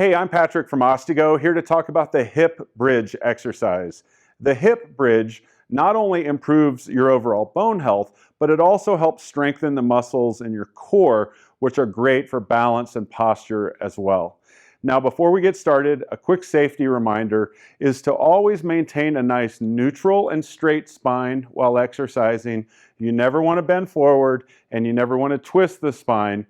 Hey, I'm Patrick from Ostego, here to talk about the hip bridge exercise. The hip bridge not only improves your overall bone health, but it also helps strengthen the muscles in your core, which are great for balance and posture as well. Now, before we get started, a quick safety reminder is to always maintain a nice neutral and straight spine while exercising. You never want to bend forward and you never want to twist the spine.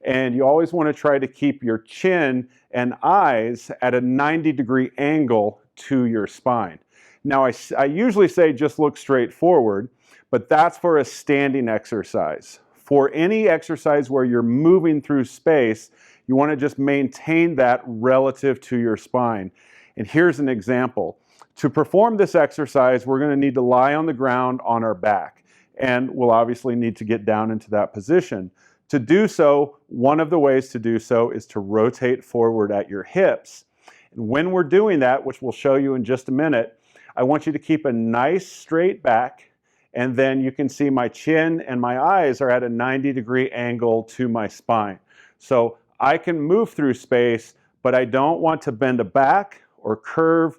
And you always want to try to keep your chin and eyes at a 90-degree angle to your spine. Now, I usually say just look straight forward, but that's for a standing exercise. For any exercise where you're moving through space, you want to just maintain that relative to your spine. And here's an example. To perform this exercise, we're going to need to lie on the ground on our back, and we'll obviously need to get down into that position. To do so, one of the ways to do so is to rotate forward at your hips. And when we're doing that, which we'll show you in just a minute, I want you to keep a nice straight back, and then you can see my chin and my eyes are at a 90-degree angle to my spine. So I can move through space, but I don't want to bend a back or curve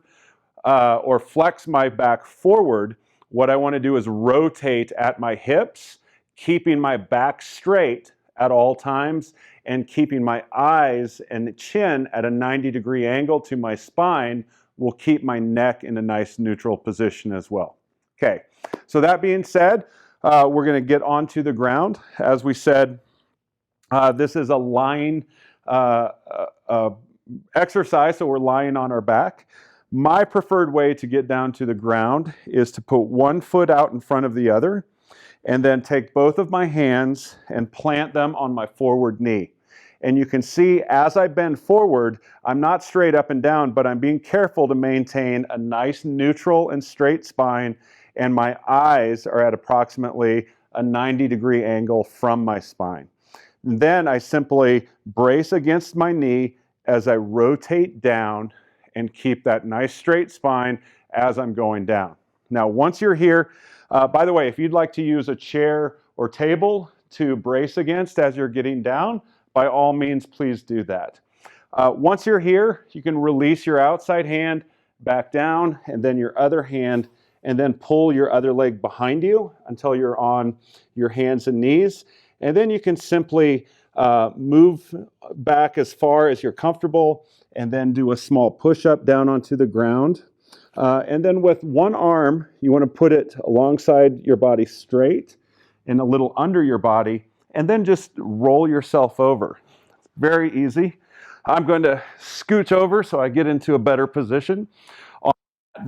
or flex my back forward. What I want to do is rotate at my hips, keeping my back straight at all times and keeping my eyes and chin at a 90-degree angle to my spine will keep my neck in a nice neutral position as well. Okay, so that being said, we're going to get onto the ground. As we said, this is a lying exercise, so we're lying on our back. My preferred way to get down to the ground is to put one foot out in front of the other, and then take both of my hands and plant them on my forward knee. And you can see as I bend forward, I'm not straight up and down, but I'm being careful to maintain a nice neutral and straight spine, and my eyes are at approximately a 90-degree angle from my spine. And then I simply brace against my knee as I rotate down and keep that nice straight spine as I'm going down. Now, once you're here, by the way, if you'd like to use a chair or table to brace against as you're getting down, by all means, please do that. Once you're here, you can release your outside hand back down, and then your other hand, and then pull your other leg behind you until you're on your hands and knees. And then you can simply move back as far as you're comfortable, and then do a small push-up down onto the ground. And then with one arm, you want to put it alongside your body straight and a little under your body, and then just roll yourself over. Very easy. I'm going to scooch over so I get into a better position.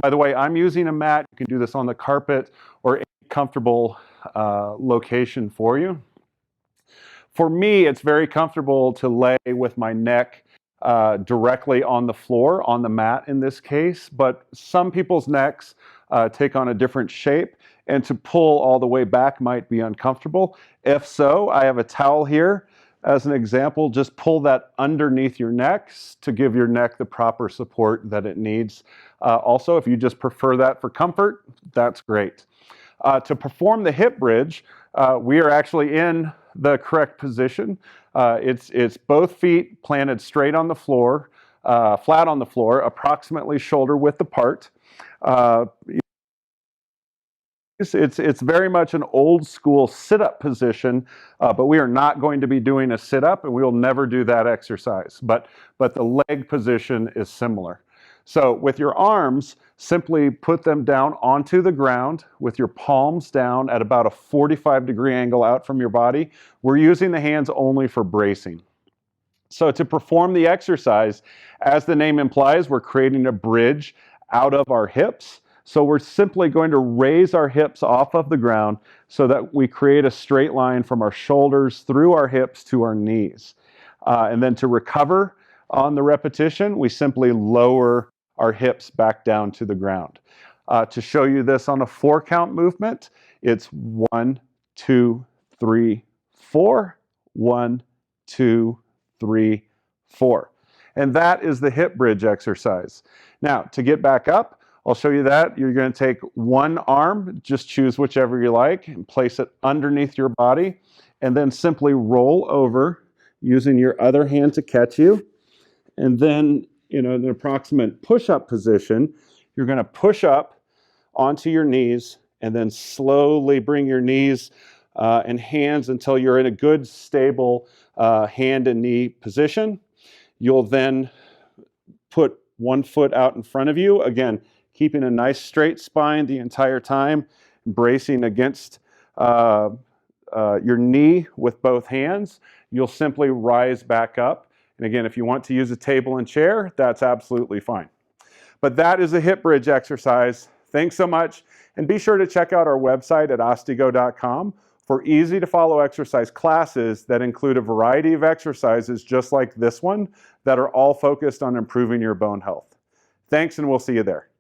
By the way, I'm using a mat. You can do this on the carpet or any comfortable location for you. For me, it's very comfortable to lay with my neck directly on the floor, on the mat in this case, but some people's necks take on a different shape, and to pull all the way back might be uncomfortable. If so, I have a towel here as an example. Just pull that underneath your neck to give your neck the proper support that it needs. Also, if you just prefer that for comfort, that's great. To perform the hip bridge, we are actually in the correct position. It's both feet planted straight on the floor, flat on the floor, approximately shoulder width apart. It's very much an old school sit-up position, but we are not going to be doing a sit-up, and we will never do that exercise. But the leg position is similar. So with your arms, simply put them down onto the ground with your palms down at about a 45-degree angle out from your body. We're using the hands only for bracing. So to perform the exercise, as the name implies, we're creating a bridge out of our hips. So we're simply going to raise our hips off of the ground so that we create a straight line from our shoulders through our hips to our knees. And then to recover on the repetition, we simply lower our hips back down to the ground. To show you this on a 4-count movement, it's 1, 2, 3, 4, 1, 2, 3, 4. And that is the hip bridge exercise. Now, to get back up, I'll show you that. You're going to take one arm, just choose whichever you like, and place it underneath your body, and then simply roll over using your other hand to catch you. And then in an approximate push-up position, you're going to push up onto your knees and then slowly bring your knees and hands until you're in a good, stable hand and knee position. You'll then put one foot out in front of you, again, keeping a nice straight spine the entire time, bracing against your knee with both hands. You'll simply rise back up. And again, if you want to use a table and chair, that's absolutely fine. But that is a hip bridge exercise. Thanks so much. And be sure to check out our website at ostego.com for easy to follow exercise classes that include a variety of exercises just like this one that are all focused on improving your bone health. Thanks, and we'll see you there.